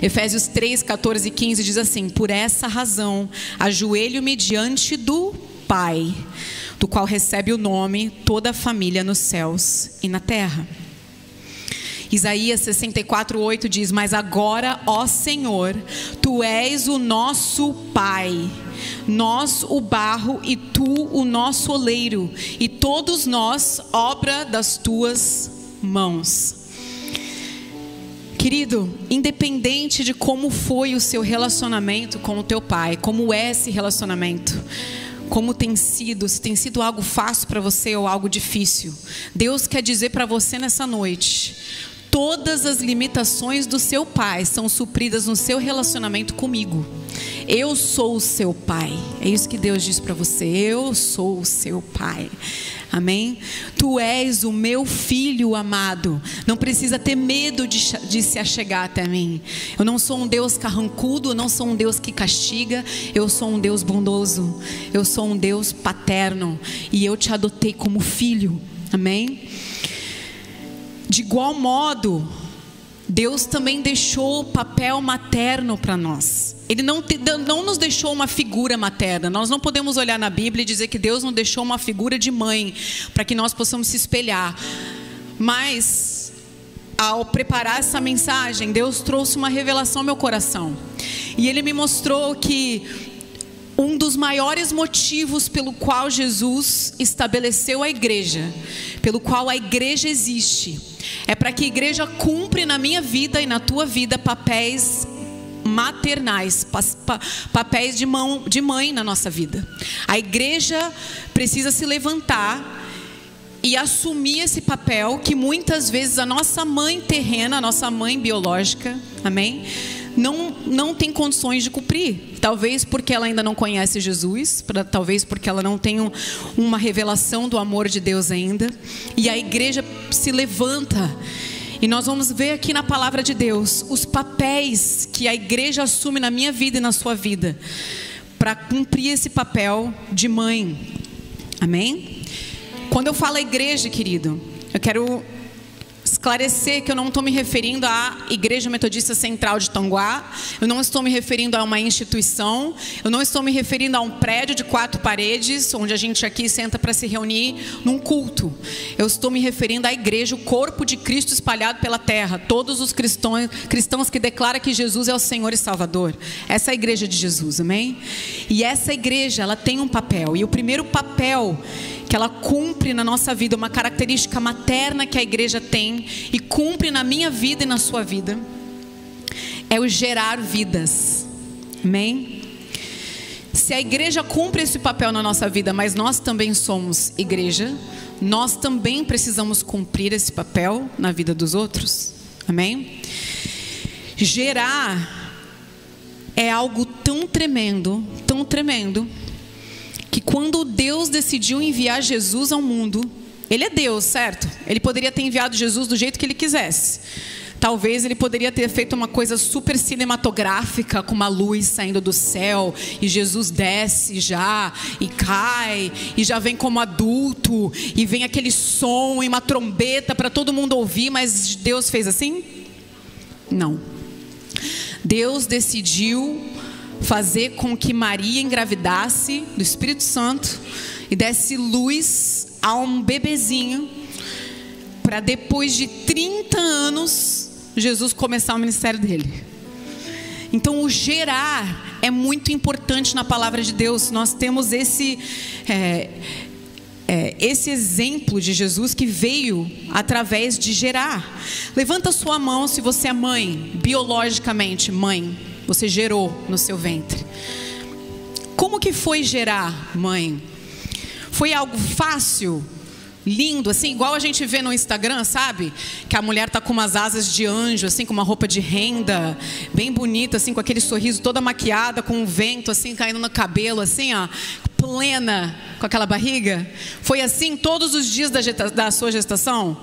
Efésios 3, 14 e 15 diz assim: por essa razão, ajoelho-me diante do Pai, do qual recebe o nome toda a família nos céus e na terra. Isaías 64, 8 diz: mas agora, ó Senhor, Tu és o nosso Pai, nós o barro e Tu o nosso oleiro, e todos nós obra das Tuas mãos. Querido, independente de como foi o seu relacionamento com o teu pai, como é esse relacionamento, como tem sido, se tem sido algo fácil para você ou algo difícil, Deus quer dizer para você nessa noite: todas as limitações do seu pai são supridas no seu relacionamento comigo. Eu sou o seu pai. É isso que Deus diz para você: eu sou o seu pai. Amém? Tu és o meu filho amado. Não precisa ter medo de se achegar até mim. Eu não sou um Deus carrancudo, eu não sou um Deus que castiga. Eu sou um Deus bondoso. Eu sou um Deus paterno. E eu te adotei como filho. Amém? De igual modo, Deus também deixou o papel materno para nós. Ele não nos deixou uma figura materna. Nós não podemos olhar na Bíblia e dizer que Deus nos deixou uma figura de mãe para que nós possamos se espelhar. Mas, ao preparar essa mensagem, Deus trouxe uma revelação ao meu coração. E Ele me mostrou que um dos maiores motivos pelo qual Jesus estabeleceu a igreja, pelo qual a igreja existe, é para que a igreja cumpra na minha vida e na tua vida papéis maternais, papéis de mãe na nossa vida. A igreja precisa se levantar e assumir esse papel que muitas vezes a nossa mãe terrena, a nossa mãe biológica, amém? Não tem condições de cumprir. Talvez porque ela ainda não conhece Jesus, talvez porque ela não tem uma revelação do amor de Deus ainda. E a igreja se levanta. E nós vamos ver aqui na palavra de Deus os papéis que a igreja assume na minha vida e na sua vida, para cumprir esse papel de mãe. Amém? Quando eu falo igreja, querido, eu quero esclarecer que eu não estou me referindo à Igreja Metodista Central de Tanguá. Eu não estou me referindo a uma instituição. Eu não estou me referindo a um prédio de 4 paredes, onde a gente aqui senta para se reunir num culto. Eu estou me referindo à igreja, o corpo de Cristo espalhado pela terra. Todos os cristãos que declaram que Jesus é o Senhor e Salvador. Essa é a igreja de Jesus, amém? E essa igreja, ela tem um papel. E o primeiro papel que ela cumpre na nossa vida, uma característica materna que a igreja tem e cumpre na minha vida e na sua vida, é o gerar vidas. Amém? Se a igreja cumpre esse papel na nossa vida, mas nós também somos igreja, nós também precisamos cumprir esse papel na vida dos outros. Amém? Gerar é algo tão tremendo, que quando Deus decidiu enviar Jesus ao mundo, Ele é Deus, certo? Ele poderia ter enviado Jesus do jeito que Ele quisesse. Talvez Ele poderia ter feito uma coisa super cinematográfica, com uma luz saindo do céu, e Jesus desce já, e cai, e já vem como adulto, e vem aquele som, e uma trombeta para todo mundo ouvir. Mas Deus fez assim? Não. Deus decidiu fazer com que Maria engravidasse do Espírito Santo e desse luz a um bebezinho, para depois de 30 anos Jesus começar o ministério dele. Então o gerar é muito importante na palavra de Deus. Nós temos esse exemplo de Jesus que veio através de gerar. Levanta sua mão se você é mãe, biologicamente mãe. Você gerou no seu ventre. Como que foi gerar, mãe? Foi algo fácil, lindo, assim, igual a gente vê no Instagram, sabe? Que a mulher tá com umas asas de anjo, assim, com uma roupa de renda, bem bonita, assim, com aquele sorriso, toda maquiada, com um vento, assim, caindo no cabelo, assim, ó, plena, com aquela barriga. Foi assim todos os dias da sua gestação?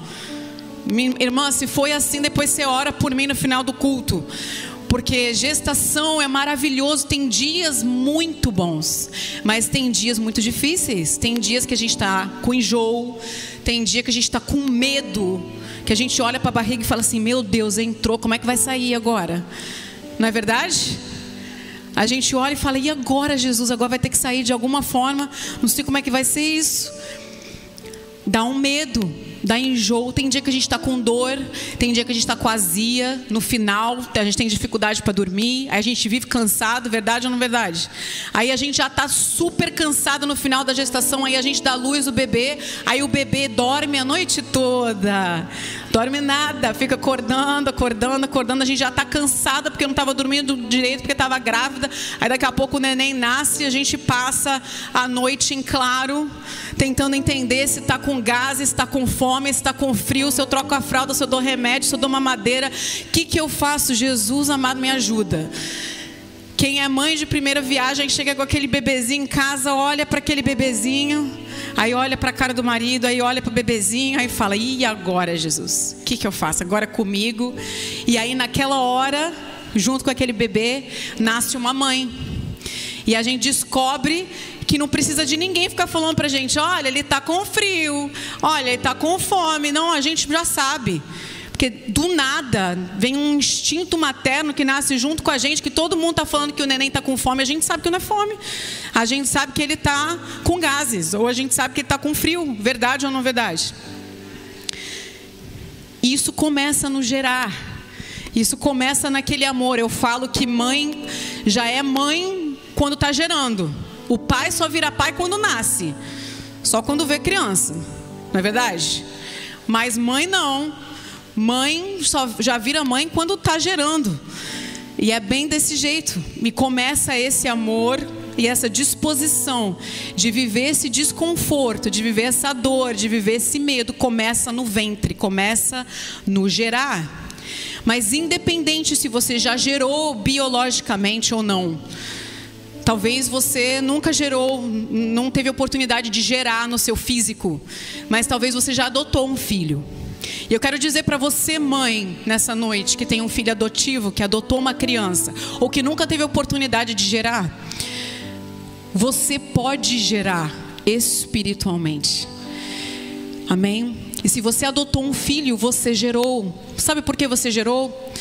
Minha irmã, se foi assim, depois você ora por mim no final do culto. Porque gestação é maravilhoso, tem dias muito bons, mas tem dias muito difíceis. Tem dias que a gente está com enjoo, tem dia que a gente está com medo, que a gente olha para a barriga e fala assim: meu Deus, entrou, como é que vai sair agora? Não é verdade? A gente olha e fala, e agora, Jesus? Agora vai ter que sair de alguma forma. Não sei como é que vai ser isso. Dá um medo, dá enjoo. Tem dia que a gente está com dor, tem dia que a gente está com azia. No final, a gente tem dificuldade para dormir. Aí a gente vive cansado, verdade ou não verdade? Aí a gente já está super cansado no final da gestação. Aí a gente dá luz ao bebê. Aí o bebê dorme a noite toda. Dorme nada, fica acordando. A gente já está cansada porque não estava dormindo direito, porque estava grávida. Aí daqui a pouco o neném nasce e a gente passa a noite em claro, tentando entender se está com gás, se está com fome, se está com frio, se eu troco a fralda, se eu dou remédio, se eu dou mamadeira. O que eu faço? Jesus amado, me ajuda. Quem é mãe de primeira viagem, chega com aquele bebezinho em casa, olha para aquele bebezinho, aí olha para a cara do marido, aí olha para o bebezinho, aí fala, e agora, Jesus? O que eu faço? Agora comigo? E aí naquela hora, junto com aquele bebê, nasce uma mãe. E a gente descobre que não precisa de ninguém ficar falando pra gente, olha, ele tá com frio, olha, ele tá com fome. Não, a gente já sabe. Porque do nada vem um instinto materno que nasce junto com a gente, que todo mundo está falando que o neném está com fome, a gente sabe que não é fome. A gente sabe que ele está com gases, ou a gente sabe que ele está com frio, verdade ou não verdade? Isso começa a nos gerar, isso começa naquele amor. Eu falo que mãe já é mãe quando está gerando. O pai só vira pai quando nasce, só quando vê criança, não é verdade? Mas mãe não. Mãe só já vira mãe quando está gerando. E é bem desse jeito. E começa esse amor e essa disposição de viver esse desconforto, de viver essa dor, de viver esse medo. Começa no ventre, começa no gerar. Mas independente se você já gerou biologicamente ou não, talvez você nunca gerou, não teve oportunidade de gerar no seu físico, mas talvez você já adotou um filho. E eu quero dizer para você, mãe, nessa noite, que tem um filho adotivo, que adotou uma criança, ou que nunca teve oportunidade de gerar, você pode gerar espiritualmente. Amém? E se você adotou um filho, você gerou. Sabe por que você gerou?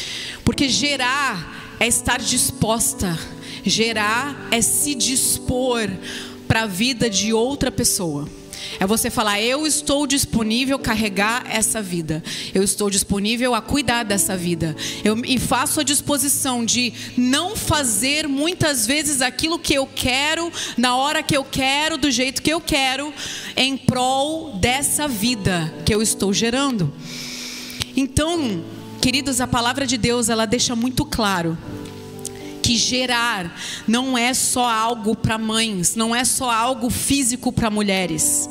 Porque gerar é estar disposta. Gerar é se dispor para a vida de outra pessoa. É você falar, eu estou disponível a carregar essa vida. Eu estou disponível a cuidar dessa vida. E faço a disposição de não fazer muitas vezes aquilo que eu quero, na hora que eu quero, do jeito que eu quero, em prol dessa vida que eu estou gerando. Então, queridos, a palavra de Deus, ela deixa muito claro que gerar não é só algo para mães, não é só algo físico para mulheres.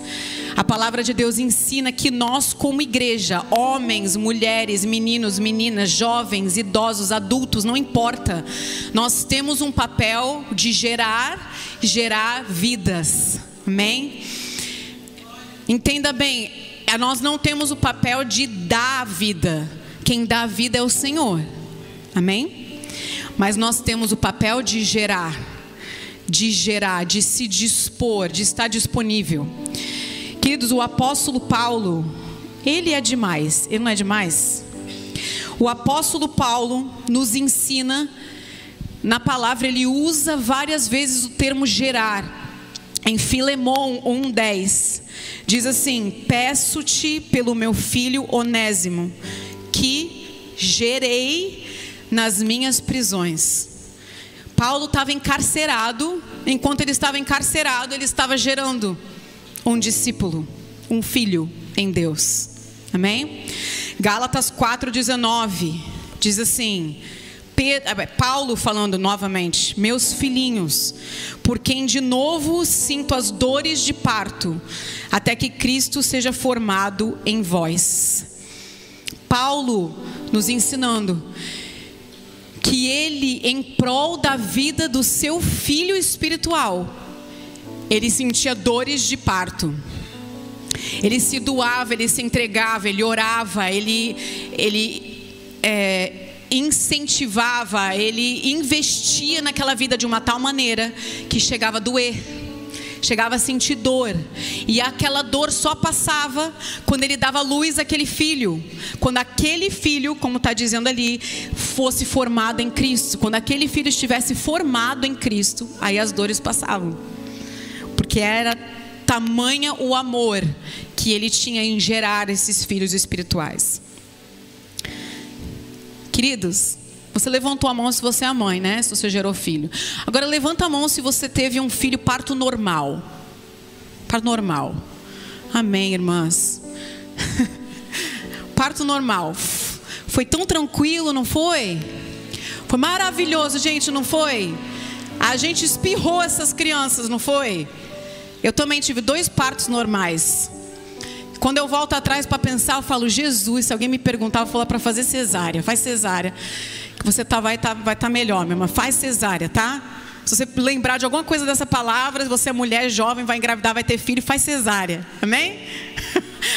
A palavra de Deus ensina que nós, como igreja, homens, mulheres, meninos, meninas, jovens, idosos, adultos, não importa, nós temos um papel de gerar vidas. Amém? Entenda bem, nós não temos o papel de dar a vida. Quem dá a vida é o Senhor. Amém? Mas nós temos o papel de gerar, de se dispor, de estar disponível. Queridos, o apóstolo Paulo, ele é demais, ele não é demais? O apóstolo Paulo nos ensina, na palavra ele usa várias vezes o termo gerar. Em Filemon 1:10, diz assim, peço-te pelo meu filho Onésimo, que gerei nas minhas prisões. Paulo estava encarcerado. Enquanto ele estava encarcerado, ele estava gerando um discípulo, um filho em Deus. Amém? Gálatas 4:19 diz assim, Paulo falando novamente, meus filhinhos, por quem de novo sinto as dores de parto, até que Cristo seja formado em vós. Paulo nos ensinando que ele, em prol da vida do seu filho espiritual, ele sentia dores de parto. Ele se doava, ele se entregava, ele orava, ele incentivava, ele investia naquela vida de uma tal maneira que chegava a doer, chegava a sentir dor, e aquela dor só passava quando ele dava luz àquele filho, quando aquele filho, como está dizendo ali, fosse formado em Cristo. Quando aquele filho estivesse formado em Cristo, aí as dores passavam, porque era tamanha o amor que ele tinha em gerar esses filhos espirituais. Queridos, você levantou a mão se você é a mãe, né? Se você gerou filho. Agora levanta a mão se você teve um filho parto normal. Parto normal. Amém, irmãs. Parto normal. Foi tão tranquilo, não foi? Foi maravilhoso, gente, não foi? A gente espirrou essas crianças, não foi? Eu também tive 2 partos normais. Quando eu volto atrás para pensar, eu falo, Jesus, se alguém me perguntar, eu falo para fazer cesárea. Faz cesárea. Que você vai tá melhor, minha irmã. Faz cesárea, tá? Se você lembrar de alguma coisa dessa palavra, você é mulher jovem, vai engravidar, vai ter filho, faz cesárea. Amém?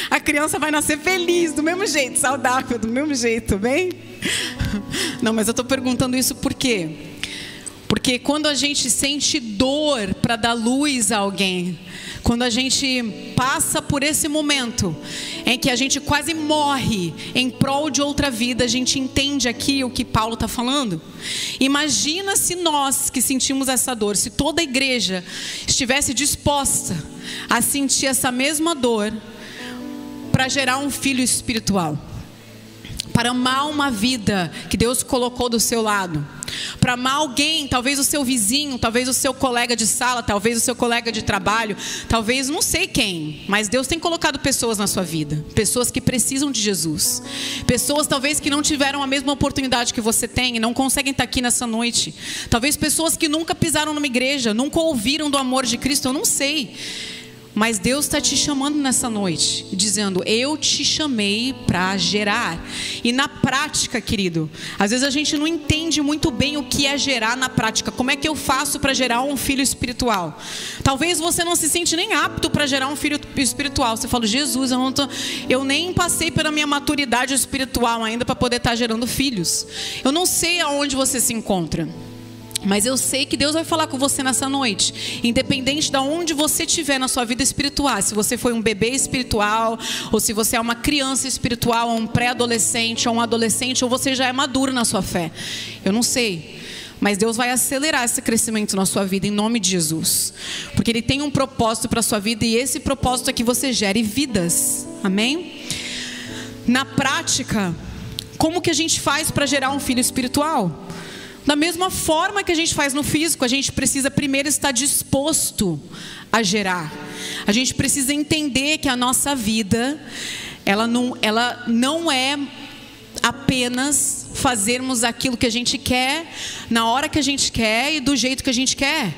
A criança vai nascer feliz, do mesmo jeito, saudável, do mesmo jeito, amém? Não, mas eu estou perguntando isso por quê? Porque quando a gente sente dor para dar luz a alguém, quando a gente passa por esse momento em que a gente quase morre em prol de outra vida, a gente entende aqui o que Paulo está falando. Imagina se nós que sentimos essa dor, se toda a igreja estivesse disposta a sentir essa mesma dor para gerar um filho espiritual, para amar uma vida que Deus colocou do seu lado, para amar alguém, talvez o seu vizinho, talvez o seu colega de sala, talvez o seu colega de trabalho, talvez não sei quem, mas Deus tem colocado pessoas na sua vida, pessoas que precisam de Jesus, pessoas talvez que não tiveram a mesma oportunidade que você tem e não conseguem estar aqui nessa noite, talvez pessoas que nunca pisaram numa igreja, nunca ouviram do amor de Cristo, eu não sei. Mas Deus está te chamando nessa noite, dizendo, eu te chamei para gerar. E na prática, querido, às vezes a gente não entende muito bem o que é gerar na prática. Como é que eu faço para gerar um filho espiritual? Talvez você não se sente nem apto para gerar um filho espiritual. Você fala, Jesus, eu nem passei pela minha maturidade espiritual ainda para poder estar gerando filhos. Eu não sei aonde você se encontra. Mas eu sei que Deus vai falar com você nessa noite, independente de onde você estiver na sua vida espiritual. Se você foi um bebê espiritual, ou se você é uma criança espiritual, ou um pré-adolescente, ou um adolescente, ou você já é maduro na sua fé. Eu não sei. Mas Deus vai acelerar esse crescimento na sua vida em nome de Jesus. Porque Ele tem um propósito para a sua vida, e esse propósito é que você gere vidas. Amém? Na prática, como que a gente faz para gerar um filho espiritual? Da mesma forma que a gente faz no físico, a gente precisa primeiro estar disposto a gerar. A gente precisa entender que a nossa vida, ela não é apenas fazermos aquilo que a gente quer, na hora que a gente quer e do jeito que a gente quer.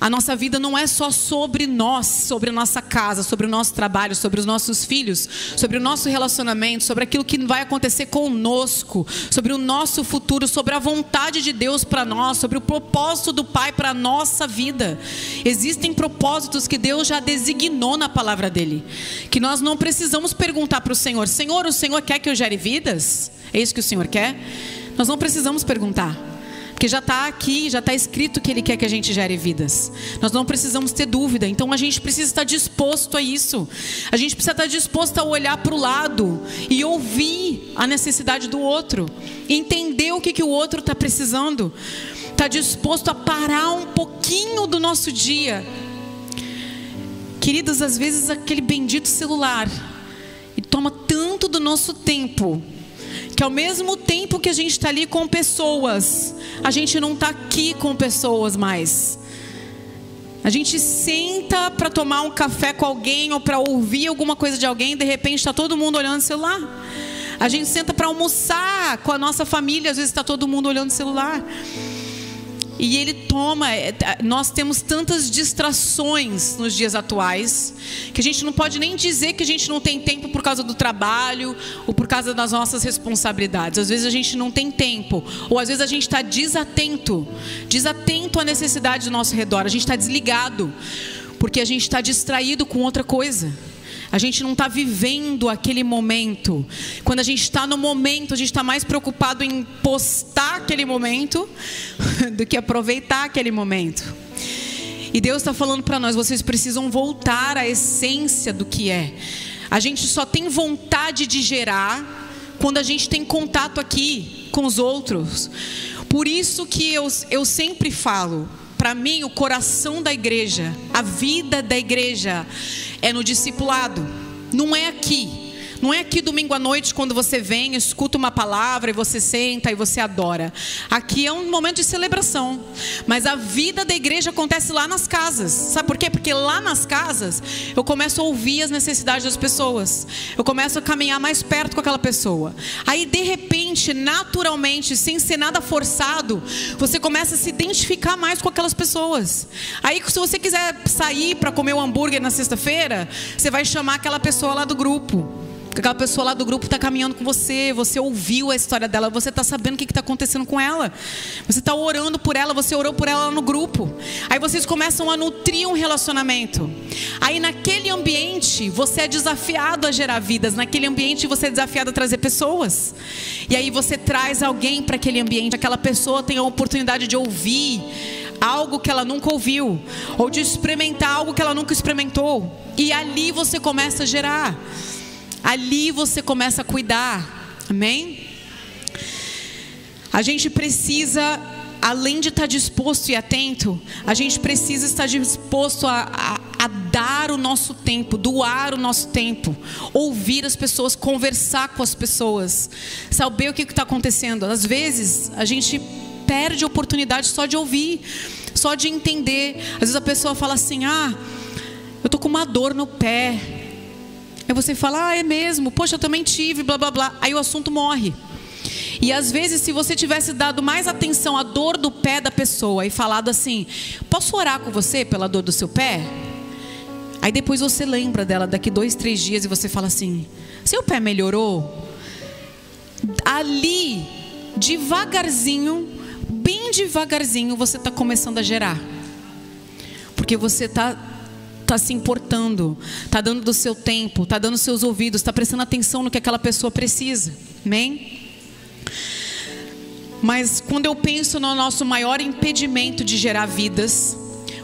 A nossa vida não é só sobre nós, sobre a nossa casa, sobre o nosso trabalho, sobre os nossos filhos, sobre o nosso relacionamento, sobre aquilo que vai acontecer conosco, sobre o nosso futuro, sobre a vontade de Deus para nós, sobre o propósito do Pai para a nossa vida. Existem propósitos que Deus já designou na palavra dEle, que nós não precisamos perguntar para o Senhor, Senhor, o Senhor quer que eu gere vidas? É isso que o Senhor quer? Nós não precisamos perguntar. Porque já está aqui, já está escrito que Ele quer que a gente gere vidas. Nós não precisamos ter dúvida. Então a gente precisa estar disposto a isso. A gente precisa estar disposto a olhar para o lado e ouvir a necessidade do outro, entender o que o outro está precisando. Está disposto a parar um pouquinho do nosso dia. Queridos, às vezes aquele bendito celular e toma tanto do nosso tempo, que ao mesmo tempo que a gente está ali com pessoas, a gente não está aqui com pessoas mais. A gente senta para tomar um café com alguém ou para ouvir alguma coisa de alguém, e de repente está todo mundo olhando o celular. A gente senta para almoçar com a nossa família, às vezes está todo mundo olhando o celular. E ele toma, nós temos tantas distrações nos dias atuais, que a gente não pode nem dizer que a gente não tem tempo por causa do trabalho, ou por causa das nossas responsabilidades. Às vezes a gente não tem tempo, ou às vezes a gente está desatento à necessidade do nosso redor. A gente está desligado, porque a gente está distraído com outra coisa. A gente não está vivendo aquele momento. Quando a gente está no momento, a gente está mais preocupado em postar aquele momento do que aproveitar aquele momento. E Deus está falando para nós, vocês precisam voltar à essência do que é. A gente só tem vontade de gerar quando a gente tem contato aqui com os outros. Por isso que eu sempre falo, para mim o coração da igreja, a vida da igreja é no discipulado, não é aqui. Não é aqui domingo à noite quando você vem, escuta uma palavra e você senta e você adora. Aqui é um momento de celebração. Mas a vida da igreja acontece lá nas casas. Sabe por quê? Porque lá nas casas eu começo a ouvir as necessidades das pessoas. Eu começo a caminhar mais perto com aquela pessoa. Aí de repente, naturalmente, sem ser nada forçado, você começa a se identificar mais com aquelas pessoas. Aí se você quiser sair para comer um hambúrguer na sexta-feira, você vai chamar aquela pessoa lá do grupo. Aquela pessoa lá do grupo está caminhando com você, você ouviu a história dela, você está sabendo o que está acontecendo com ela, você está orando por ela, você orou por ela lá no grupo. Aí vocês começam a nutrir um relacionamento. Aí naquele ambiente você é desafiado a gerar vidas, naquele ambiente você é desafiado a trazer pessoas. E aí você traz alguém para aquele ambiente, aquela pessoa tem a oportunidade de ouvir algo que ela nunca ouviu, ou de experimentar algo que ela nunca experimentou. E ali você começa a gerar. Ali você começa a cuidar, amém? A gente precisa, além de estar disposto e atento, a gente precisa estar disposto a dar o nosso tempo, doar o nosso tempo, ouvir as pessoas, conversar com as pessoas, saber o que está acontecendo. Às vezes a gente perde a oportunidade só de ouvir, só de entender. Às vezes a pessoa fala assim, eu tô com uma dor no pé. Aí você fala, é mesmo? Poxa, eu também tive, blá, blá, blá. Aí o assunto morre. E às vezes, se você tivesse dado mais atenção à dor do pé da pessoa e falado assim, posso orar com você pela dor do seu pé? Aí depois você lembra dela daqui 2, 3 dias e você fala assim, seu pé melhorou? Ali, devagarzinho, bem devagarzinho, você está começando a gerar. Porque você está se importando, está dando do seu tempo, está dando seus ouvidos, está prestando atenção no que aquela pessoa precisa, amém? Mas quando eu penso no nosso maior impedimento de gerar vidas,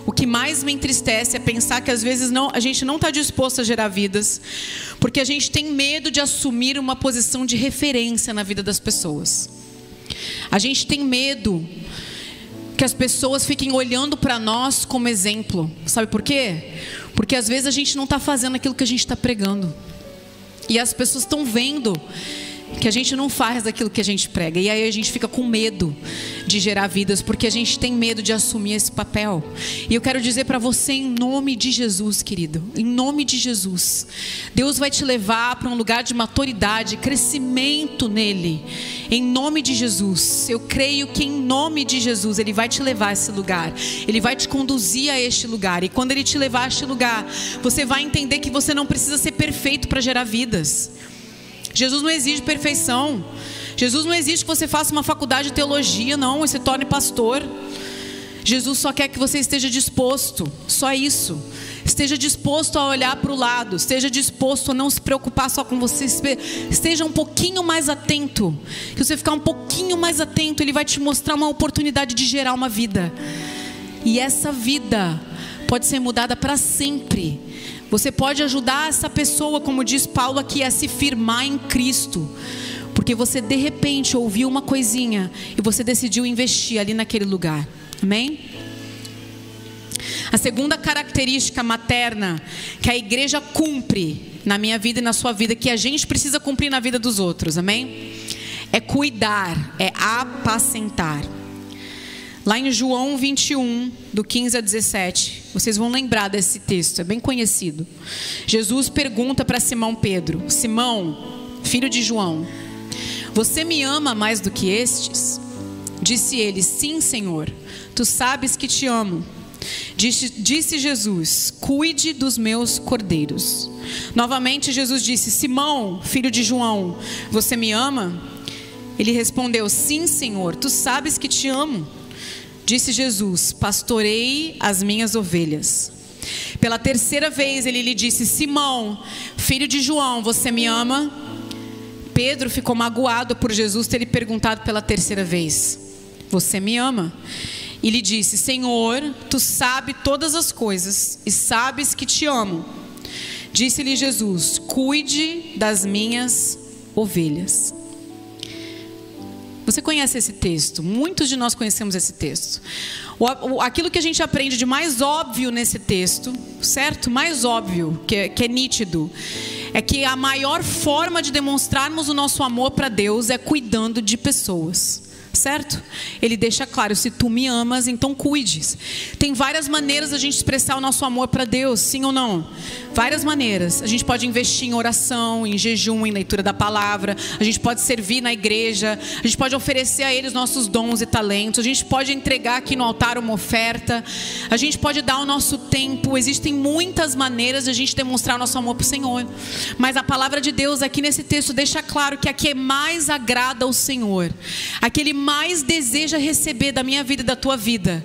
o que mais me entristece é pensar que às vezes a gente não está disposto a gerar vidas, porque a gente tem medo de assumir uma posição de referência na vida das pessoas. A gente tem medo que as pessoas fiquem olhando para nós como exemplo. Sabe por quê? Porque às vezes a gente não está fazendo aquilo que a gente está pregando. E as pessoas estão vendo que a gente não faz aquilo que a gente prega. E aí a gente fica com medo de gerar vidas, porque a gente tem medo de assumir esse papel. E eu quero dizer para você, em nome de Jesus, querido, em nome de Jesus, Deus vai te levar para um lugar de maturidade, crescimento nele, em nome de Jesus. Eu creio que em nome de Jesus Ele vai te levar a esse lugar, Ele vai te conduzir a este lugar. E quando Ele te levar a este lugar, você vai entender que você não precisa ser perfeito para gerar vidas. Jesus não exige perfeição. Jesus não exige que você faça uma faculdade de teologia, não, e se torne pastor. Jesus só quer que você esteja disposto, só isso. Esteja disposto a olhar para o lado, esteja disposto a não se preocupar só com você, esteja um pouquinho mais atento. Se você ficar um pouquinho mais atento, Ele vai te mostrar uma oportunidade de gerar uma vida. E essa vida pode ser mudada para sempre. Você pode ajudar essa pessoa, como diz Paulo aqui, a se firmar em Cristo. Porque você de repente ouviu uma coisinha e você decidiu investir ali naquele lugar. Amém? A segunda característica materna que a igreja cumpre na minha vida e na sua vida, que a gente precisa cumprir na vida dos outros, amém? É cuidar, é apacentar. Lá em João 21, do 15 a 17, vocês vão lembrar desse texto, é bem conhecido. Jesus pergunta para Simão Pedro: Simão, filho de João, você me ama mais do que estes? Disse ele: sim, Senhor, tu sabes que te amo. Disse Jesus: cuide dos meus cordeiros. Novamente Jesus disse: Simão, filho de João, você me ama? Ele respondeu: sim, Senhor, tu sabes que te amo. Disse Jesus: pastorei as minhas ovelhas. Pela terceira vez ele lhe disse: Simão, filho de João, você me ama? Pedro ficou magoado por Jesus ter lhe perguntado pela terceira vez: você me ama? e lhe disse: Senhor, tu sabes todas as coisas e sabes que te amo. Disse-lhe Jesus: cuide das minhas ovelhas. Você conhece esse texto? Muitos de nós conhecemos esse texto. Aquilo que a gente aprende de mais óbvio nesse texto, certo? Mais óbvio, que é nítido, é que a maior forma de demonstrarmos o nosso amor para Deus é cuidando de pessoas. Certo? Ele deixa claro: se tu me amas, então cuides. Tem várias maneiras da gente expressar o nosso amor para Deus, sim ou não? Várias maneiras. A gente pode investir em oração, em jejum, em leitura da palavra. A gente pode servir na igreja. A gente pode oferecer a Ele os nossos dons e talentos. A gente pode entregar aqui no altar uma oferta. A gente pode dar o nosso tempo. Existem muitas maneiras de a gente demonstrar o nosso amor para o Senhor. Mas a palavra de Deus aqui nesse texto deixa claro que a que mais agrada ao Senhor, aquele mais deseja receber da minha vida e da tua vida,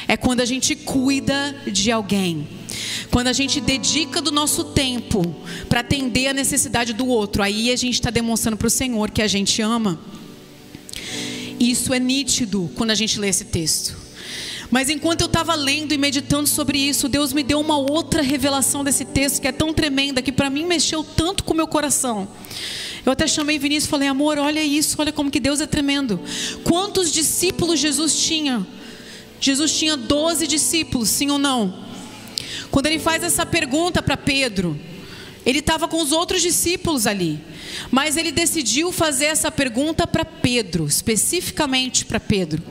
é quando a gente cuida de alguém, quando a gente dedica do nosso tempo para atender a necessidade do outro. Aí a gente está demonstrando para o Senhor que a gente ama. Isso é nítido quando a gente lê esse texto. Mas enquanto eu estava lendo e meditando sobre isso, Deus me deu uma outra revelação desse texto que é tão tremenda, que para mim mexeu tanto com o meu coração. Eu até chamei Vinícius e falei: amor, olha isso, olha como que Deus é tremendo. Quantos discípulos Jesus tinha? Jesus tinha 12 discípulos, sim ou não? Quando ele faz essa pergunta para Pedro, ele estava com os outros discípulos ali, mas ele decidiu fazer essa pergunta para Pedro, especificamente para Pedro.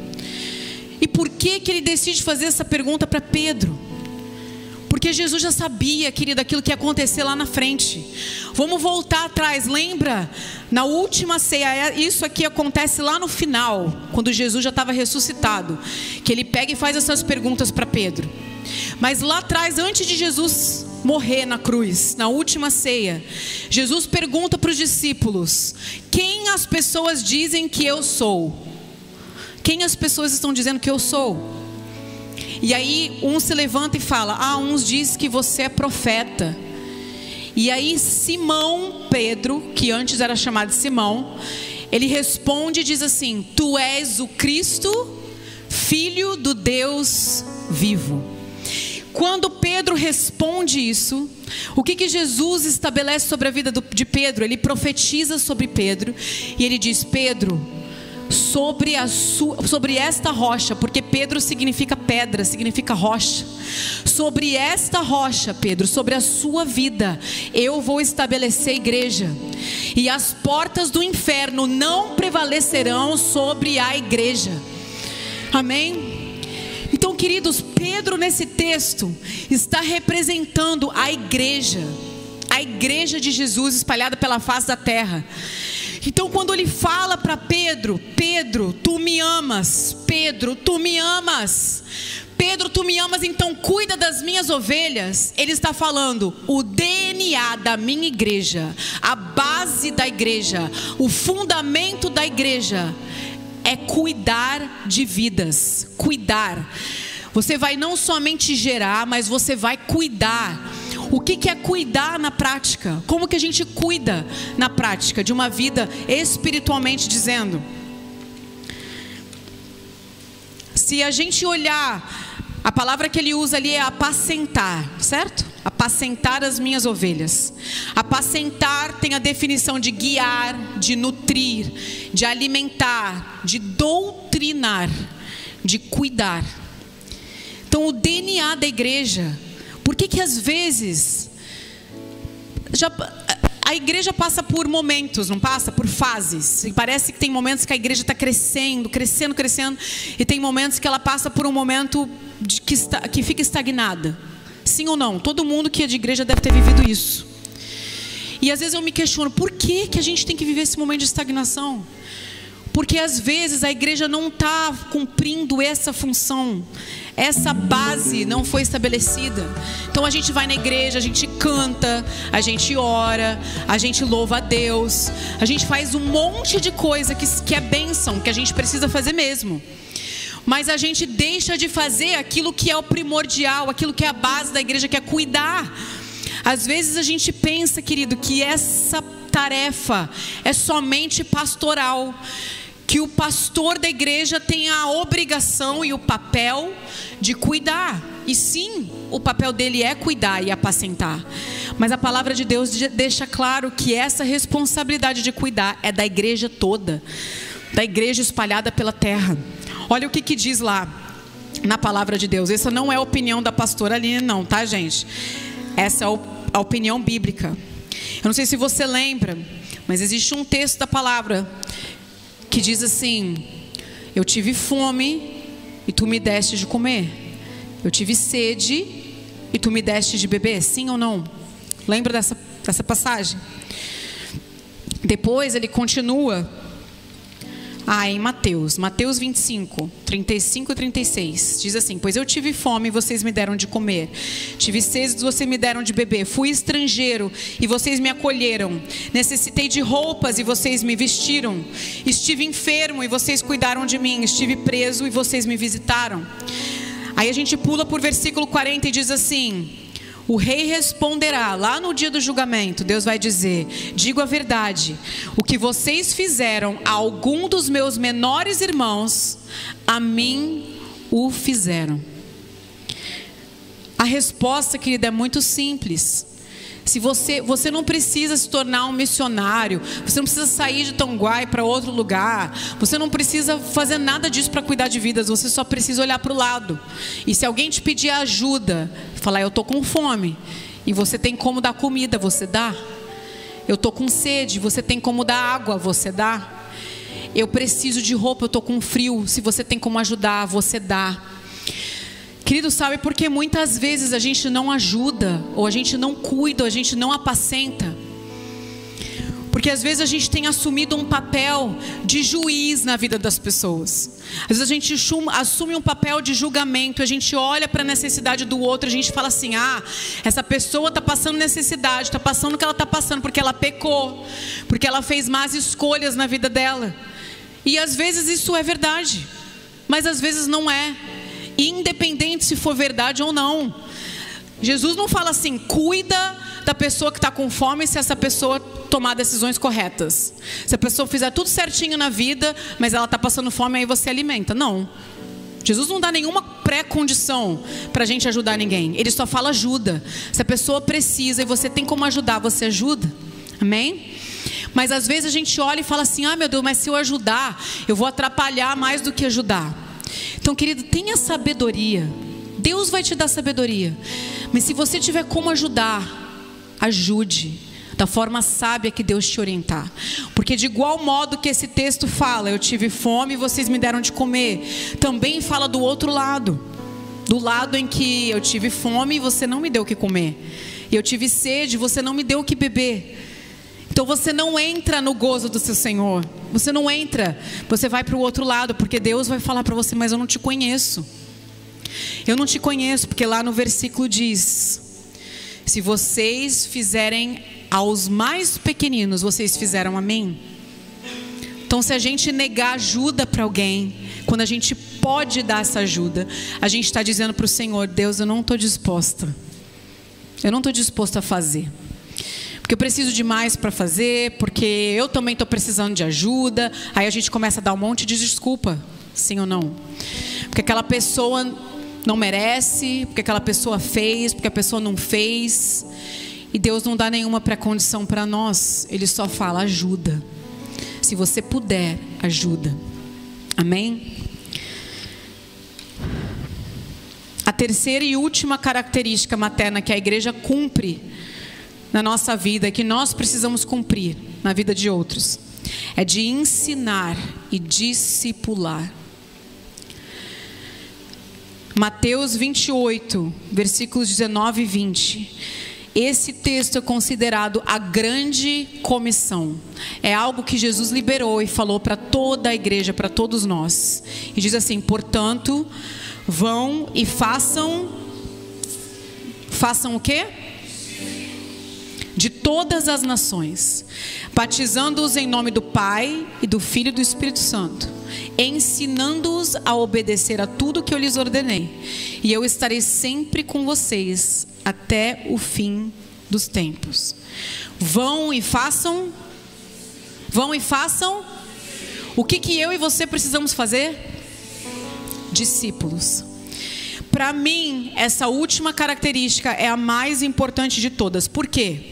E por que que ele decide fazer essa pergunta para Pedro? Porque Jesus já sabia, querido, aquilo que ia acontecer lá na frente. Vamos voltar atrás, lembra? Na última ceia, isso aqui acontece lá no final, quando Jesus já estava ressuscitado, que ele pega e faz essas perguntas para Pedro. Mas lá atrás, antes de Jesus morrer na cruz, na última ceia, Jesus pergunta para os discípulos: quem as pessoas dizem que eu sou? Quem as pessoas estão dizendo que eu sou? E aí um se levanta e fala: uns dizem que você é profeta. E aí Simão Pedro, que antes era chamado de Simão, ele responde e diz assim: tu és o Cristo, Filho do Deus vivo. Quando Pedro responde isso, o que Jesus estabelece sobre a vida de Pedro? Ele profetiza sobre Pedro e ele diz: Pedro, sobre esta rocha, porque Pedro significa pedra, significa rocha. Sobre esta rocha, Pedro, sobre a sua vida, eu vou estabelecer a igreja, e as portas do inferno não prevalecerão sobre a igreja. Amém? Então, queridos, Pedro nesse texto está representando a igreja de Jesus espalhada pela face da terra. Então quando ele fala para Pedro: Pedro, tu me amas. Pedro, tu me amas. Pedro, tu me amas, então cuida das minhas ovelhas. Ele está falando: o DNA da minha igreja, a base da igreja, o fundamento da igreja é cuidar de vidas. Cuidar. Você vai não somente gerar, mas você vai cuidar. O que é cuidar na prática? Como que a gente cuida na prática de uma vida espiritualmente dizendo? Se a gente olhar, a palavra que ele usa ali é apacentar, certo? Apacentar as minhas ovelhas. Apacentar tem a definição de guiar, de nutrir, de alimentar, de doutrinar, de cuidar. Então o DNA da igreja, por que às vezes a igreja passa por momentos, não passa? Por fases. E parece que tem momentos que a igreja está crescendo, e tem momentos que ela passa por um momento que fica estagnada. Sim ou não? Todo mundo que é de igreja deve ter vivido isso. E às vezes eu me questiono: por que a gente tem que viver esse momento de estagnação? Porque às vezes a igreja não está cumprindo essa função, essa base não foi estabelecida. Então a gente vai na igreja, a gente canta, a gente ora, a gente louva a Deus, a gente faz um monte de coisa que é bênção, que a gente precisa fazer mesmo. Mas a gente deixa de fazer aquilo que é o primordial, aquilo que é a base da igreja, que é cuidar. Às vezes a gente pensa, querido, que essa tarefa é somente pastoral, que o pastor da igreja tem a obrigação e o papel de cuidar. E sim, o papel dele é cuidar e apacentar. Mas a palavra de Deus deixa claro que essa responsabilidade de cuidar é da igreja toda, da igreja espalhada pela terra. Olha o que diz lá na palavra de Deus. Essa não é a opinião da pastora Aline, não, tá, gente? Essa é a opinião bíblica. Eu não sei se você lembra, mas existe um texto da palavra que diz assim: eu tive fome e tu me deste de comer. Eu tive sede e tu me deste de beber. Sim ou não? Lembra dessa passagem? Depois ele continua em Mateus 25, 35 e 36. Diz assim: pois eu tive fome e vocês me deram de comer. Tive sede e vocês me deram de beber. Fui estrangeiro e vocês me acolheram. Necessitei de roupas e vocês me vestiram. Estive enfermo e vocês cuidaram de mim. Estive preso e vocês me visitaram. Aí a gente pula por versículo 40 e diz assim: o rei responderá, lá no dia do julgamento, Deus vai dizer: digo a verdade, o que vocês fizeram a algum dos meus menores irmãos, a mim o fizeram. A resposta, querida, é muito simples. Se você não precisa se tornar um missionário, você não precisa sair de Tonguai para outro lugar, você não precisa fazer nada disso para cuidar de vidas, você só precisa olhar para o lado. E se alguém te pedir ajuda, falar: eu estou com fome, e você tem como dar comida, você dá. Eu estou com sede, você tem como dar água, você dá. Eu preciso de roupa, eu estou com frio, se você tem como ajudar, você dá. Querido, sabe por que muitas vezes a gente não ajuda, ou a gente não cuida, ou a gente não apacenta? Porque às vezes a gente tem assumido um papel de juiz na vida das pessoas. Às vezes a gente assume um papel de julgamento, a gente olha para a necessidade do outro, a gente fala assim: essa pessoa está passando necessidade, está passando o que ela está passando porque ela pecou, porque ela fez más escolhas na vida dela. E às vezes isso é verdade, mas às vezes não é. Independente se for verdade ou não, Jesus não fala assim: cuida da pessoa que está com fome se essa pessoa tomar decisões corretas. Se a pessoa fizer tudo certinho na vida, mas ela está passando fome, aí você alimenta. Não, Jesus não dá nenhuma pré-condição para a gente ajudar ninguém. Ele só fala ajuda. Se a pessoa precisa e você tem como ajudar, você ajuda. Amém? Mas às vezes a gente olha e fala assim: meu Deus, mas se eu ajudar, eu vou atrapalhar mais do que ajudar. Então, querido, tenha sabedoria. Deus vai te dar sabedoria. Mas se você tiver como ajudar, ajude da forma sábia que Deus te orientar. Porque de igual modo que esse texto fala: eu tive fome e vocês me deram de comer, também fala do outro lado. Do lado em que eu tive fome e você não me deu o que comer. E eu tive sede e você não me deu o que beber. Então você não entra no gozo do seu Senhor. Você não entra. Você vai para o outro lado, porque Deus vai falar para você: mas eu não te conheço. Eu não te conheço, porque lá no versículo diz: se vocês fizerem aos mais pequeninos, vocês fizeram a mim. Então, se a gente negar ajuda para alguém, quando a gente pode dar essa ajuda, a gente está dizendo para o Senhor: Deus, eu não estou disposta. Eu não estou disposta a fazer. Porque eu preciso de mais para fazer, porque eu também estou precisando de ajuda. Aí a gente começa a dar um monte de desculpa, sim ou não? Porque aquela pessoa não merece, porque aquela pessoa fez, porque a pessoa não fez. E Deus não dá nenhuma pré-condição para nós. Ele só fala: ajuda. Se você puder, ajuda. Amém? A terceira e última característica materna que a igreja cumpre na nossa vida, que nós precisamos cumprir na vida de outros, é de ensinar e discipular. Mateus 28, versículos 19 e 20. Esse texto é considerado a grande comissão. É algo que Jesus liberou e falou para toda a igreja, para todos nós. E diz assim: portanto, vão e façam o quê? De todas as nações, batizando-os em nome do Pai e do Filho e do Espírito Santo, ensinando-os a obedecer a tudo que eu lhes ordenei, e eu estarei sempre com vocês até o fim dos tempos. Vão e façam O que eu e você precisamos fazer? Discípulos. Para mim, essa última característica é a mais importante de todas. Por quê?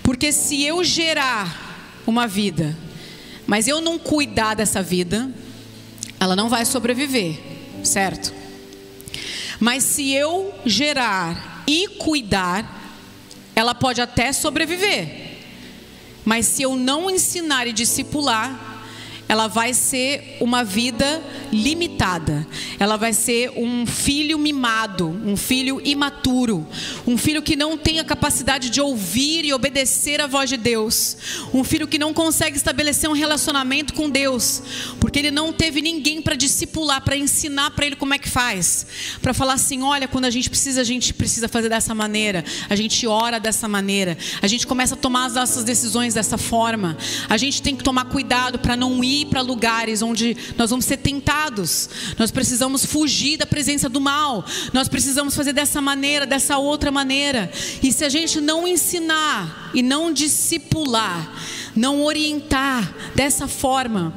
Porque se eu gerar uma vida, mas eu não cuidar dessa vida, ela não vai sobreviver, certo? Mas se eu gerar e cuidar, ela pode até sobreviver. Mas se eu não ensinar e discipular, ela vai ser uma vida limitada. Ela vai ser um filho mimado, um filho imaturo, um filho que não tem a capacidade de ouvir e obedecer a voz de Deus, um filho que não consegue estabelecer um relacionamento com Deus, porque ele não teve ninguém para discipular, para ensinar para ele como é que faz, para falar assim: olha, quando a gente precisa fazer dessa maneira, a gente ora dessa maneira, a gente começa a tomar as nossas decisões dessa forma, a gente tem que tomar cuidado para não ir para lugares onde nós vamos ser tentados, nós precisamos fugir da presença do mal, nós precisamos fazer dessa maneira, dessa outra maneira. E se a gente não ensinar e não discipular, não orientar dessa forma,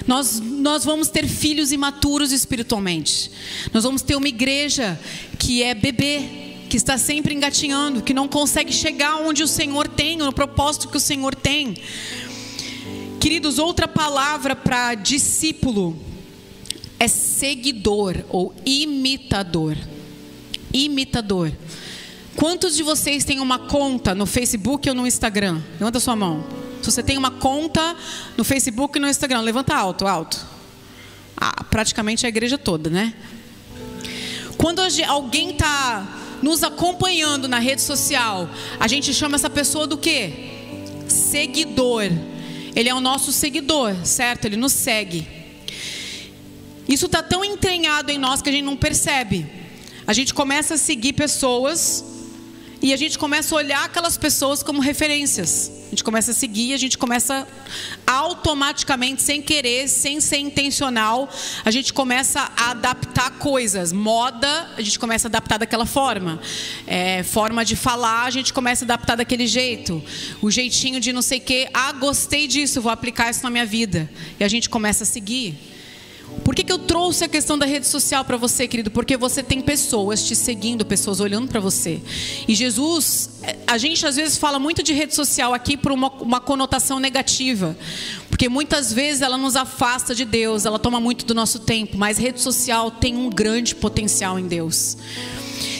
nós vamos ter filhos imaturos espiritualmente. Nós vamos ter uma igreja que é bebê, que está sempre engatinhando, que não consegue chegar onde o Senhor tem, no propósito que o Senhor tem. Queridos, outra palavra para discípulo é seguidor ou imitador. Imitador. Quantos de vocês têm uma conta no Facebook ou no Instagram? Levanta a sua mão. Se você tem uma conta no Facebook e no Instagram, levanta alto, alto. Praticamente a igreja toda, né? Quando alguém está nos acompanhando na rede social, a gente chama essa pessoa do quê? Seguidor. Ele é o nosso seguidor, certo? Ele nos segue. Isso está tão entranhado em nós que a gente não percebe. A gente começa a seguir pessoas e a gente começa a olhar aquelas pessoas como referências. A gente começa a seguir, a gente começa automaticamente, sem querer, sem ser intencional, a gente começa a adaptar coisas. Moda, a gente começa a adaptar daquela forma. Forma de falar, a gente começa a adaptar daquele jeito. O jeitinho de não sei o quê. Gostei disso, vou aplicar isso na minha vida. E a gente começa a seguir. Por que eu trouxe a questão da rede social para você, querido? Porque você tem pessoas te seguindo, pessoas olhando para você. E Jesus, a gente às vezes fala muito de rede social aqui por uma conotação negativa. Porque muitas vezes ela nos afasta de Deus, ela toma muito do nosso tempo. Mas rede social tem um grande potencial em Deus.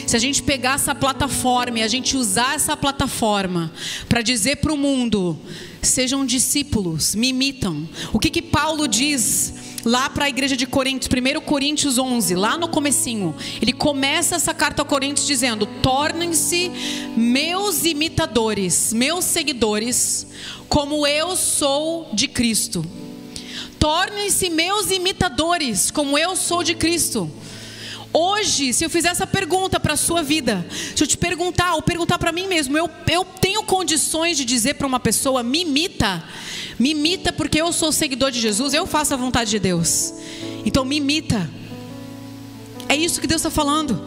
Se a gente pegar essa plataforma e a gente usar essa plataforma para dizer para o mundo: sejam discípulos, me imitam. O que Paulo diz lá para a igreja de Coríntios, 1 Coríntios 11, lá no comecinho, ele começa essa carta a Coríntios dizendo: tornem-se meus imitadores, meus seguidores, como eu sou de Cristo. Tornem-se meus imitadores, como eu sou de Cristo. Hoje, se eu fizer essa pergunta para a sua vida, se eu te perguntar, ou perguntar para mim mesmo, eu tenho condições de dizer para uma pessoa: me imita porque eu sou seguidor de Jesus, eu faço a vontade de Deus, então me imita. É isso que Deus está falando,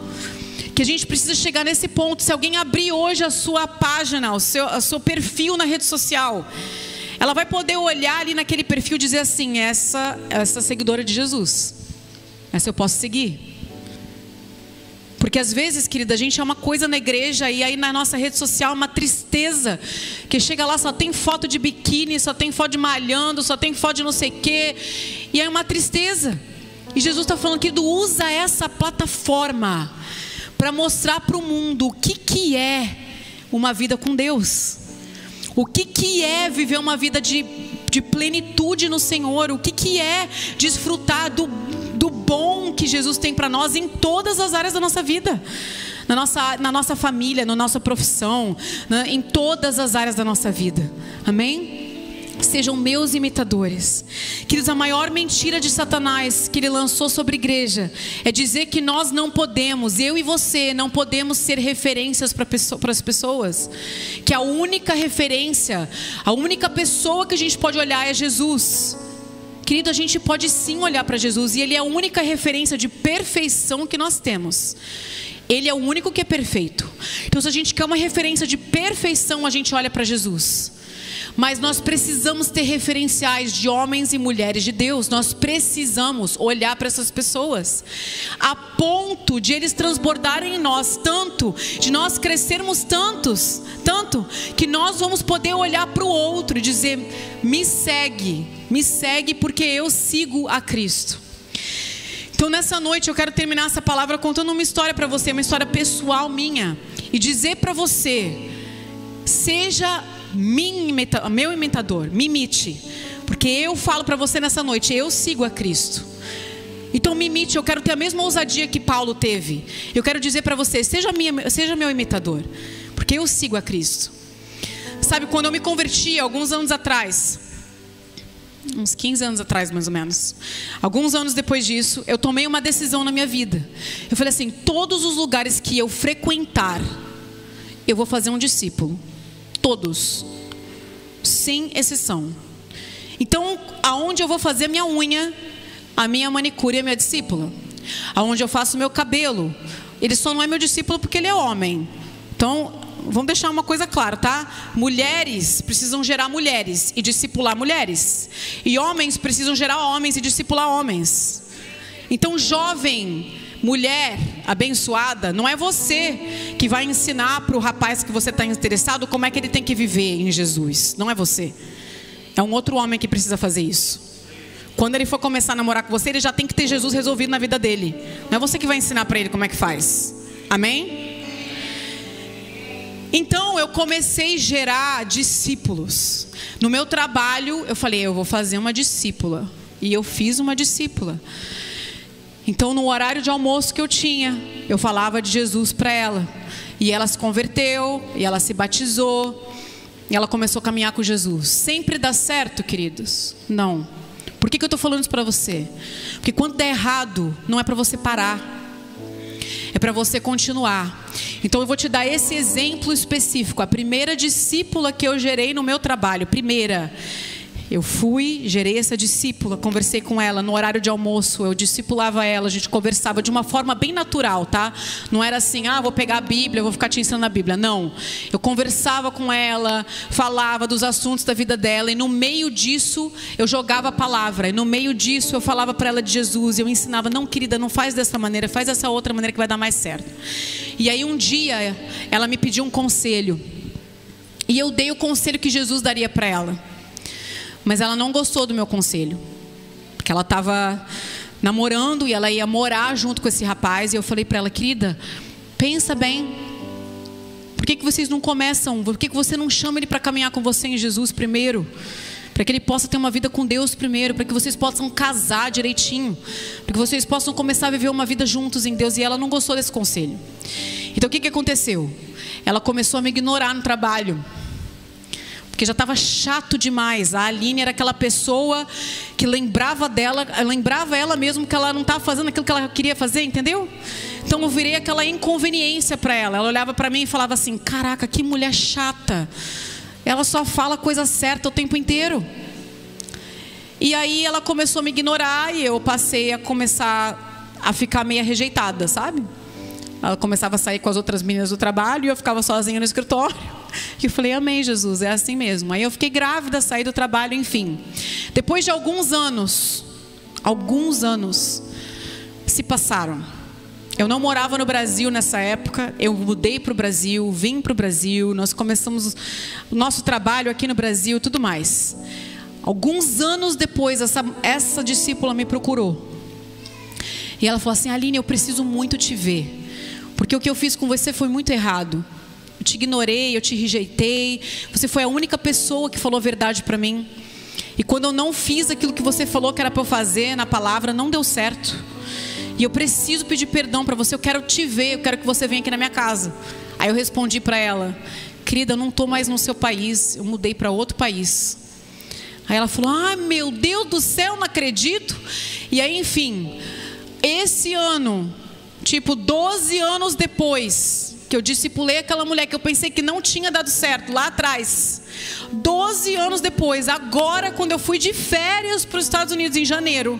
que a gente precisa chegar nesse ponto. Se alguém abrir hoje a sua página, o seu perfil na rede social, ela vai poder olhar ali naquele perfil e dizer assim: essa seguidora de Jesus, essa eu posso seguir. Porque às vezes, querida, a gente é uma coisa na igreja e aí na nossa rede social uma tristeza, que chega lá, só tem foto de biquíni, só tem foto de malhando, só tem foto de não sei o quê, e é uma tristeza. E Jesus está falando, querido, usa essa plataforma para mostrar para o mundo o que é uma vida com Deus, o que é viver uma vida de plenitude no Senhor, o que é desfrutar do bom que Jesus tem para nós em todas as áreas da nossa vida, na nossa família, na nossa profissão, em todas as áreas da nossa vida. Amém? Sejam meus imitadores. Queridos, a maior mentira de Satanás que ele lançou sobre a igreja é dizer que nós não podemos, eu e você não podemos ser referências para as pessoas, que a única referência, a única pessoa que a gente pode olhar é Jesus. Querido, a gente pode sim olhar para Jesus, e Ele é a única referência de perfeição que nós temos. Ele é o único que é perfeito. Então, se a gente quer uma referência de perfeição, a gente olha para Jesus. Mas nós precisamos ter referenciais de homens e mulheres de Deus. Nós precisamos olhar para essas pessoas, a ponto de eles transbordarem em nós tanto, de nós crescermos tanto, que nós vamos poder olhar para o outro e dizer: me segue porque eu sigo a Cristo. Então nessa noite eu quero terminar essa palavra contando uma história para você, uma história pessoal minha, e dizer para você: seja meu imitador, me imite, porque eu falo para você nessa noite, eu sigo a Cristo. Então me imite. Eu quero ter a mesma ousadia que Paulo teve. Eu quero dizer para você: seja meu imitador, porque eu sigo a Cristo. Sabe, quando eu me converti alguns anos atrás, uns 15 anos atrás mais ou menos, alguns anos depois disso, eu tomei uma decisão na minha vida. Eu falei assim: todos os lugares que eu frequentar, eu vou fazer um discípulo. Todos, sem exceção. Então, aonde eu vou fazer minha unha, a minha manicure é minha discípula. Aonde eu faço meu cabelo, ele só não é meu discípulo porque ele é homem. Então, vamos deixar uma coisa clara, tá? Mulheres precisam gerar mulheres e discipular mulheres. E homens precisam gerar homens e discipular homens. Então, jovem, mulher abençoada, não é você que vai ensinar para o rapaz que você está interessado como é que ele tem que viver em Jesus. Não é você. É um outro homem que precisa fazer isso. Quando ele for começar a namorar com você, ele já tem que ter Jesus resolvido na vida dele. Não é você que vai ensinar para ele como é que faz. Amém? Então eu comecei a gerar discípulos. No meu trabalho eu falei: eu vou fazer uma discípula. E eu fiz uma discípula. Então no horário de almoço que eu tinha, eu falava de Jesus para ela. E ela se converteu, e ela se batizou, e ela começou a caminhar com Jesus. Sempre dá certo, queridos? Não. Por que eu estou falando isso para você? Porque quando der errado, não é para você parar, é para você continuar. Então eu vou te dar esse exemplo específico. A primeira discípula que eu gerei no meu trabalho, eu gerei essa discípula, conversei com ela no horário de almoço, eu discipulava ela, a gente conversava de uma forma bem natural, tá? Não era assim: vou pegar a Bíblia, vou ficar te ensinando a Bíblia. Não, eu conversava com ela, falava dos assuntos da vida dela, e no meio disso eu jogava a palavra, e no meio disso eu falava para ela de Jesus, e eu ensinava: não, querida, não faz dessa maneira, faz dessa outra maneira que vai dar mais certo. E aí um dia ela me pediu um conselho, e eu dei o conselho que Jesus daria para ela. Mas ela não gostou do meu conselho, porque ela estava namorando e ela ia morar junto com esse rapaz. E eu falei para ela: querida, pensa bem, por que vocês não começam? Por que você não chama ele para caminhar com você em Jesus primeiro? Para que ele possa ter uma vida com Deus primeiro, para que vocês possam casar direitinho, para que vocês possam começar a viver uma vida juntos em Deus. E ela não gostou desse conselho. Então o que aconteceu? Ela começou a me ignorar no trabalho, porque já estava chato demais. A Aline era aquela pessoa que lembrava ela mesmo que ela não estava fazendo aquilo que ela queria fazer, entendeu? Então eu virei aquela inconveniência para ela. Ela olhava para mim e falava assim: caraca, que mulher chata, ela só fala coisa certa o tempo inteiro. E aí ela começou a me ignorar, e eu passei a começar a ficar meio rejeitada, sabe? Ela começava a sair com as outras meninas do trabalho e eu ficava sozinha no escritório. E eu falei: amém, Jesus, é assim mesmo. Aí eu fiquei grávida, saí do trabalho, enfim. Depois de alguns anos se passaram. Eu não morava no Brasil nessa época. Eu mudei para o Brasil, vim para o Brasil. Nós começamos o nosso trabalho aqui no Brasil, tudo mais. Alguns anos depois, essa discípula me procurou. E ela falou assim: Aline, eu preciso muito te ver, porque o que eu fiz com você foi muito errado. Eu te ignorei, eu te rejeitei. Você foi a única pessoa que falou a verdade para mim. E quando eu não fiz aquilo que você falou que era para eu fazer na palavra, não deu certo. E eu preciso pedir perdão para você. Eu quero te ver, eu quero que você venha aqui na minha casa. Aí eu respondi para ela: querida, eu não estou mais no seu país, eu mudei para outro país. Aí ela falou: ah, meu Deus do céu, não acredito. E aí, enfim, esse ano, tipo 12 anos depois que que eu discipulei aquela mulher que eu pensei que não tinha dado certo lá atrás. 12 anos depois, agora quando eu fui de férias para os Estados Unidos em janeiro,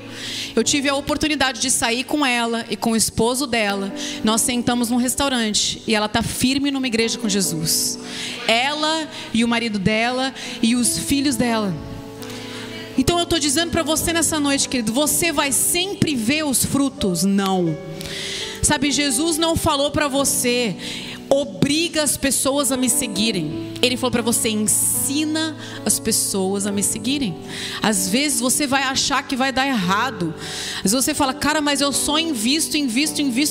eu tive a oportunidade de sair com ela e com o esposo dela. Nós sentamos num restaurante e ela está firme numa igreja com Jesus. Ela e o marido dela e os filhos dela. Então eu estou dizendo para você nessa noite, querido, você vai sempre ver os frutos? Não. Sabe, Jesus não falou para você, obriga as pessoas a me seguirem. Ele falou para você, ensina as pessoas a me seguirem. Às vezes você vai achar que vai dar errado. Às vezes você fala, cara, mas eu só invisto,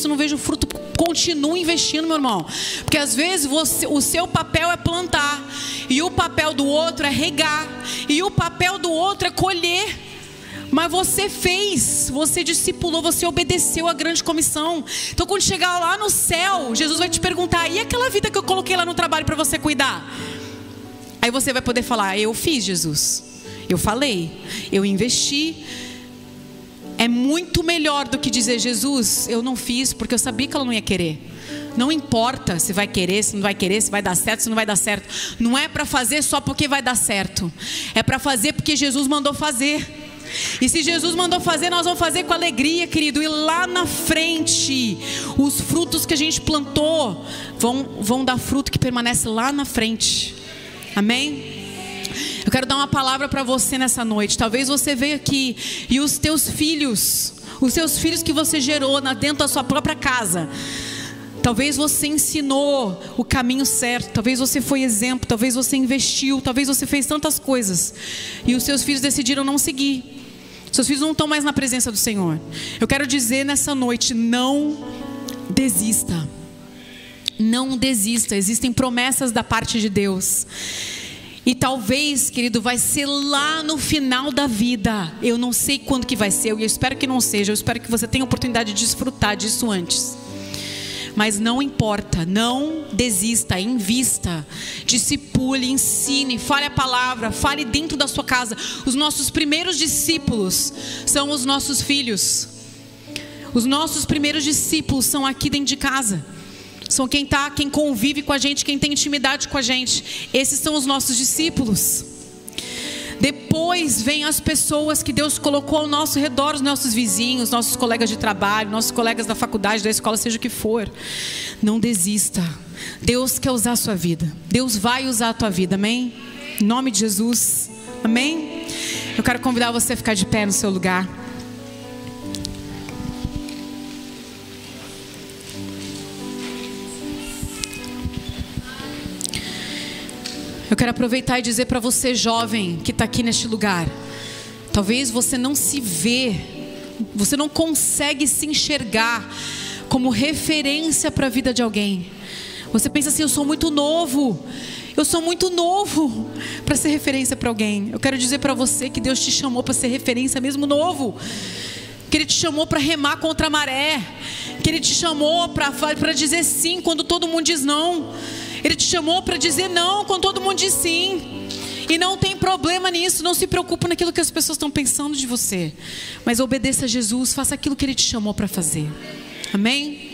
não vejo fruto. Continue investindo, meu irmão. Porque às vezes o seu papel é plantar, e o papel do outro é regar, e o papel do outro é colher. Mas você fez, você discipulou, você obedeceu a grande comissão. Então quando chegar lá no céu, Jesus vai te perguntar, e aquela vida que eu coloquei lá no trabalho para você cuidar? Aí você vai poder falar, eu fiz, Jesus, eu falei, eu investi. É muito melhor do que dizer, Jesus, eu não fiz porque eu sabia que ela não ia querer. Não importa se vai querer, se não vai querer, se vai dar certo, se não vai dar certo. Não é para fazer só porque vai dar certo. É para fazer porque Jesus mandou fazer. E se Jesus mandou fazer, nós vamos fazer com alegria, querido. E lá na frente, os frutos que a gente plantou vão dar fruto que permanece lá na frente. Amém? Eu quero dar uma palavra para você nessa noite. Talvez você veio aqui e os teus filhos, os seus filhos que você gerou dentro da sua própria casa, talvez você ensinou o caminho certo, talvez você foi exemplo, talvez você investiu, talvez você fez tantas coisas e os seus filhos decidiram não seguir. Seus filhos não estão mais na presença do Senhor. Eu quero dizer nessa noite, não desista. Não desista. Existem promessas da parte de Deus. E talvez, querido, vai ser lá no final da vida. Eu não sei quando que vai ser, eu espero que não seja. Eu espero que você tenha a oportunidade de desfrutar disso antes. Mas não importa, não desista, invista, discipule, ensine, fale a palavra, fale dentro da sua casa. Os nossos primeiros discípulos são os nossos filhos. Os nossos primeiros discípulos são aqui dentro de casa. São quem convive com a gente, quem tem intimidade com a gente. Esses são os nossos discípulos. Depois vem as pessoas que Deus colocou ao nosso redor, os nossos vizinhos, nossos colegas de trabalho, nossos colegas da faculdade, da escola, seja o que for. Não desista. Deus quer usar a sua vida. Deus vai usar a tua vida, amém? Em nome de Jesus, amém? Eu quero convidar você a ficar de pé no seu lugar. Eu quero aproveitar e dizer para você, jovem, que está aqui neste lugar. Talvez você não se vê, você não consegue se enxergar como referência para a vida de alguém. Você pensa assim, eu sou muito novo para ser referência para alguém. Eu quero dizer para você que Deus te chamou para ser referência mesmo novo. Que Ele te chamou para remar contra a maré. Que Ele te chamou para dizer sim quando todo mundo diz não. Ele te chamou para dizer não quando todo mundo diz sim. E não tem problema nisso. Não se preocupe naquilo que as pessoas estão pensando de você. Mas obedeça a Jesus. Faça aquilo que Ele te chamou para fazer. Amém?